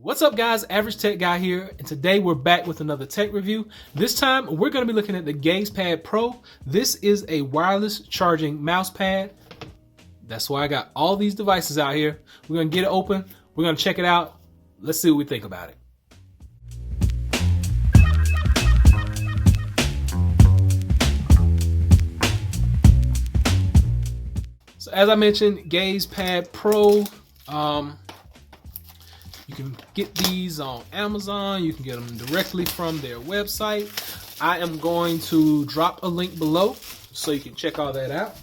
What's up guys, Average Tech Guy here, and today we're back with another tech review. This time we're going to be looking at the GazePad Pro. This is a wireless charging mouse pad. That's why I got all these devices out here. We're going to get it open, we're going to check it out. Let's see what we think about it. So as I mentioned, GazePad Pro. You can get these on Amazon. You can get them directly from their website. I am going to drop a link below so you can check all that out.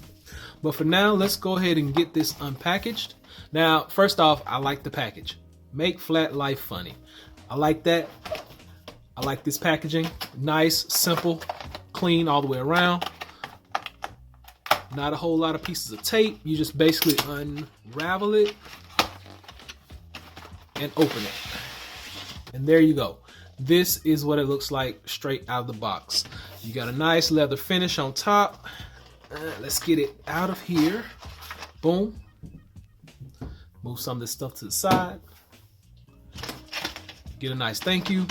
But for now, let's go ahead and get this unpackaged. Now, first off, I like the package. Make flat life funny. I like that. I like this packaging. Nice, simple, clean all the way around. Not a whole lot of pieces of tape. You just basically unravel it and open it, and there you go. This is what it looks like straight out of the box. You got a nice leather finish on top. Let's get it out of here. Boom. Move some of this stuff to the side. Get a nice thank you.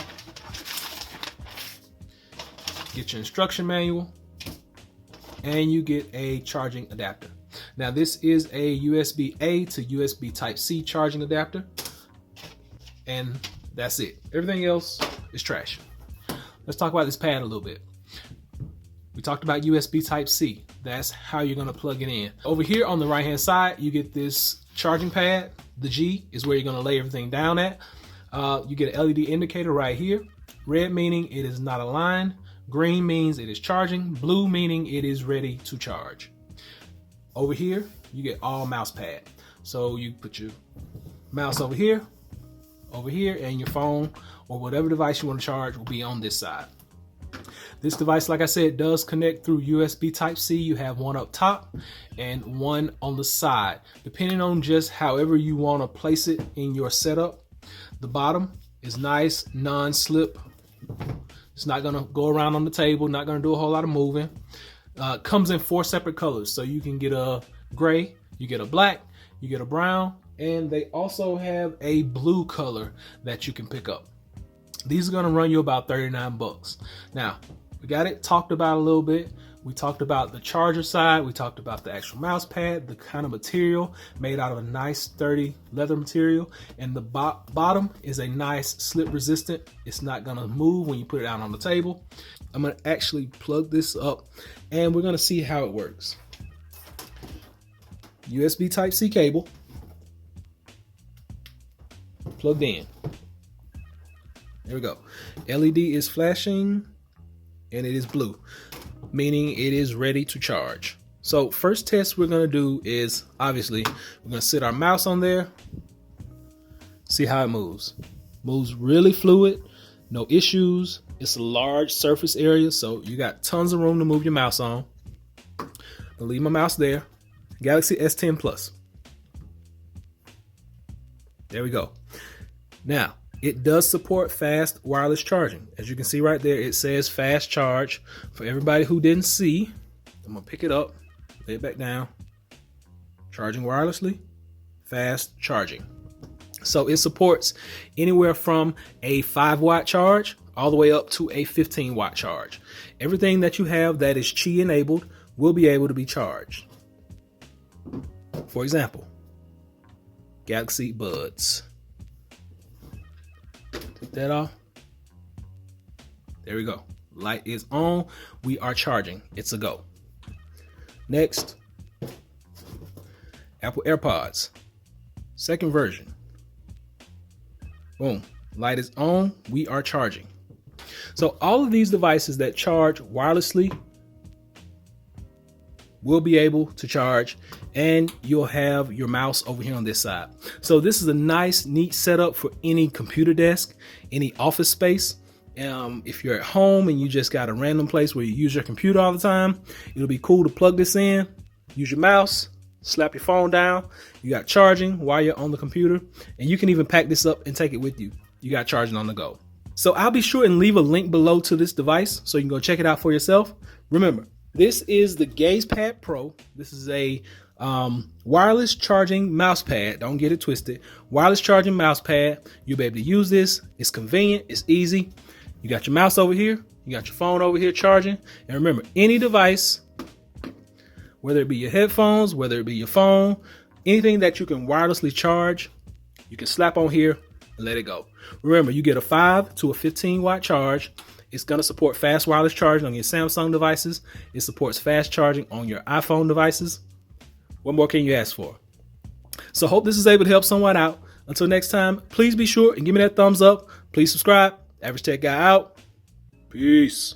Get your instruction manual, and you get a charging adapter. Now this is a USB-A to USB Type-C charging adapter. And that's it. Everything else is trash. Let's talk about this pad a little bit. We talked about USB Type-C. That's how you're gonna plug it in. Over here on the right-hand side, you get this charging pad. The G is where you're gonna lay everything down at. You get an LED indicator right here. Red meaning it is not aligned. Green means it is charging. Blue meaning it is ready to charge. Over here, you get all Mousepad. So you put your mouse over here, and your phone or whatever device you want to charge will be on this side. This device, like I said, does connect through USB Type-C. You have one up top and one on the side, depending on just however you want to place it in your setup. The bottom is nice, non-slip. It's not gonna go around on the table, not gonna do a whole lot of moving. Comes in 4 separate colors, so you can get a gray, you get a black, you get a brown, and they also have a blue color that you can pick up. These are gonna run you about 39 bucks. Now, we got it talked about a little bit. We talked about the charger side. We talked about the actual mouse pad, the kind of material made out of a nice sturdy leather material. And the bottom is a nice slip resistant. It's not gonna move when you put it out on the table. I'm gonna actually plug this up and we're gonna see how it works. USB Type-C cable. Plugged in. There we go. LED is flashing and it is blue, meaning it is ready to charge. So first test we're going to do is, obviously, we're going to sit our mouse on there, see how it moves. Moves really fluid, no issues. It's a large surface area, so you got tons of room to move your mouse on. I'll leave my mouse there. Galaxy S10 Plus. There we go. Now, it does support fast wireless charging. As you can see right there, it says fast charge. For everybody who didn't see, I'm gonna pick it up, lay it back down. Charging wirelessly, fast charging. So it supports anywhere from a 5-watt charge all the way up to a 15-watt charge. Everything that you have that is Qi enabled will be able to be charged. For example, Galaxy Buds. Take that off. There we go. Light is on. We are charging. It's a go. Next, Apple AirPods. Second version. Boom. Light is on. We are charging. So all of these devices that charge wirelessly will be able to charge, and you'll have your mouse over here on this side. So this is a nice, neat setup for any computer desk, any office space. If you're at home and you just got a random place where you use your computer all the time, it'll be cool to plug this in, use your mouse, slap your phone down. You got charging while you're on the computer, and you can even pack this up and take it with you. You got charging on the go. So I'll be sure and leave a link below to this device so you can go check it out for yourself. Remember, this is the GazePad Pro. This is a Wireless charging mouse pad. Don't get it twisted. Wireless charging mouse pad. You'll be able to use this. It's convenient. It's easy. You got your mouse over here. You got your phone over here charging. And remember, any device, whether it be your headphones, whether it be your phone, anything that you can wirelessly charge, you can slap on here and let it go. Remember, you get a 5 to a 15 watt charge. It's going to support fast wireless charging on your Samsung devices. It supports fast charging on your iPhone devices. What more can you ask for? So hope this is able to help someone out. Until next time, please be sure and give me that thumbs up. Please subscribe. Average Tech Guy out. Peace.